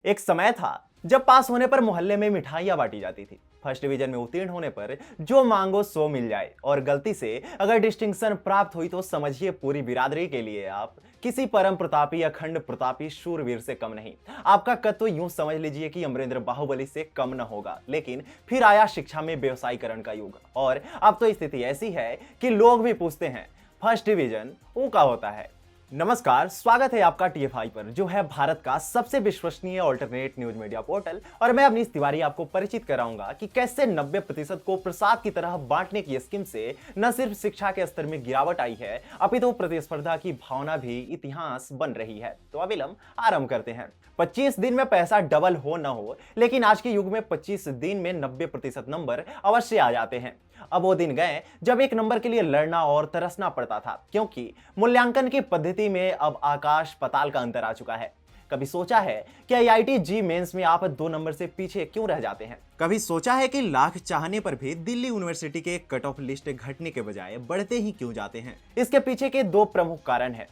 एक समय था जब पास होने पर मोहल्ले में मिठाइयां बांटी जाती थी। फर्स्ट डिवीजन में उत्तीर्ण होने पर जो मांगो सो मिल जाए, और गलती से अगर डिस्टिंक्शन प्राप्त हुई तो समझिए पूरी बिरादरी के लिए आप किसी परम प्रतापी अखंड प्रतापी शूरवीर से कम नहीं। आपका कद तो यूं समझ लीजिए कि अमरेंद्र बाहुबली से कम न होगा। लेकिन फिर आया शिक्षा में व्यवसायीकरण का युग, और अब तो स्थिति ऐसी है कि लोग भी पूछते हैं फर्स्ट डिवीजन वो का होता है। नमस्कार, स्वागत है आपका टीएफआई पर, जो है भारत का सबसे विश्वसनीय ऑल्टरनेट न्यूज मीडिया पोर्टल। और मैं अवनीश तिवारी आपको परिचित कराऊंगा कि कैसे 90% को प्रसाद की तरह बांटने की स्कीम से न सिर्फ शिक्षा के स्तर में गिरावट आई है, अपितु प्रतिस्पर्धा की भावना भी इतिहास बन रही है। तो अविलंब आरंभ करते हैं। 25 दिन में पैसा डबल हो न हो, लेकिन आज के युग में 25 दिन में 90% नंबर अवश्य आ जाते हैं। अब वो दिन गए जब एक नंबर के लिए लड़ना और तरसना पड़ता था, क्योंकि मूल्यांकन की पद्धति में अब आकाश पाताल का अंतर आ चुका है। कभी सोचा है कि आईआईटी जी मेंस में आप 2 नंबर से पीछे क्यों रह जाते हैं? कभी सोचा है कि लाख चाहने पर भी दिल्ली यूनिवर्सिटी के कट ऑफ लिस्ट घटने के बजाय बढ़ते ही क्यों जाते हैं? इसके पीछे के 2 प्रमुख कारण हैं।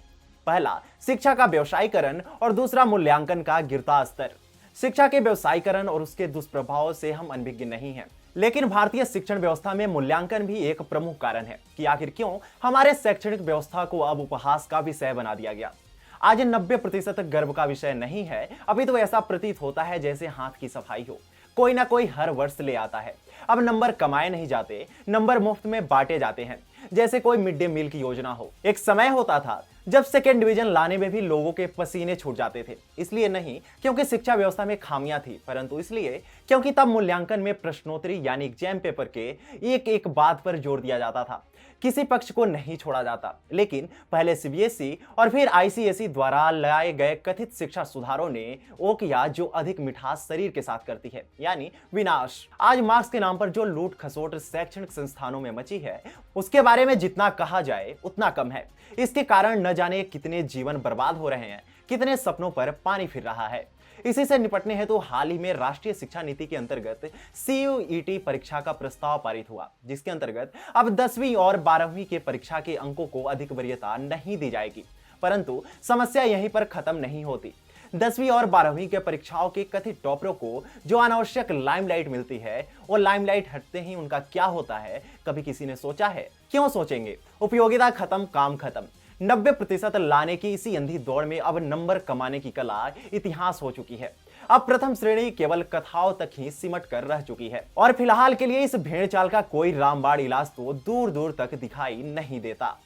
पहला, शिक्षा का व्यवसायीकरण, और दूसरा मूल्यांकन का गिरता स्तर। शिक्षा के व्यवसायीकरण और उसके दुष्प्रभाव से हम अनभिज्ञ नहीं हैं, लेकिन भारतीय शिक्षण व्यवस्था में मूल्यांकन भी एक प्रमुख कारण है कि आखिर क्यों हमारे शैक्षणिक व्यवस्था को अब उपहास का विषय बना दिया गया। आज 90% गर्व का विषय नहीं है, अभी तो ऐसा प्रतीत होता है जैसे हाथ की सफाई हो। कोई ना कोई हर वर्ष ले आता है। अब नंबर कमाए नहीं जाते, नंबर मुफ्त में बांटे जाते हैं, जैसे कोई मिड डे मील की योजना हो। एक समय होता था जब सेकेंड डिवीजन लाने में भी लोगों के पसीने छूट जाते थे, इसलिए नहीं क्योंकि शिक्षा व्यवस्था में खामियां थी, परंतु इसलिए क्योंकि तब मूल्यांकन में प्रश्नोत्तरी यानी एग्जाम पेपर के एक एक बात पर जोर दिया जाता था। किसी पक्ष को नहीं छोड़ा जाता। लेकिन पहले सीबीएसई और फिर आईसीएसई द्वारा लाए गए कथित शिक्षा सुधारों ने वो किया जो अधिक मिठास शरीर के साथ करती है, यानी विनाश। आज मार्क्स के नाम पर जो लूट खसोट शैक्षणिक संस्थानों में मची है, उसके बारे में जितना कहा जाए उतना कम है। इसके कारण न जाने कितने जीवन बर्बाद हो रहे हैं, कितने सपनों पर पानी फिर रहा है। इसी से निपटने हेतु हाल ही में राष्ट्रीय शिक्षा नीति के अंतर्गत सीयूईटी परीक्षा का प्रस्ताव पारित हुआ, जिसके अंतर्गत अब 10वीं और 12वीं के परीक्षा के अंकों को अधिक वरीयता नहीं दी जाएगी। परंतु समस्या यहीं पर खत्म नहीं होती। 10वीं और 12वीं के परीक्षाओं के कथित टॉपरों को जो अनावश्यक लाइमलाइट मिलती है, वो लाइमलाइट हटते ही उनका क्या होता है, कभी किसी ने सोचा है? क्यों सोचेंगे? उपयोगिता खत्म, काम खत्म। 90% लाने की इसी अंधी दौड़ में अब नंबर कमाने की कला इतिहास हो चुकी है। अब प्रथम श्रेणी केवल कथाओं तक ही सिमट कर रह चुकी है, और फिलहाल के लिए इस भेड़ चाल का कोई रामबाण इलाज तो दूर दूर तक दिखाई नहीं देता।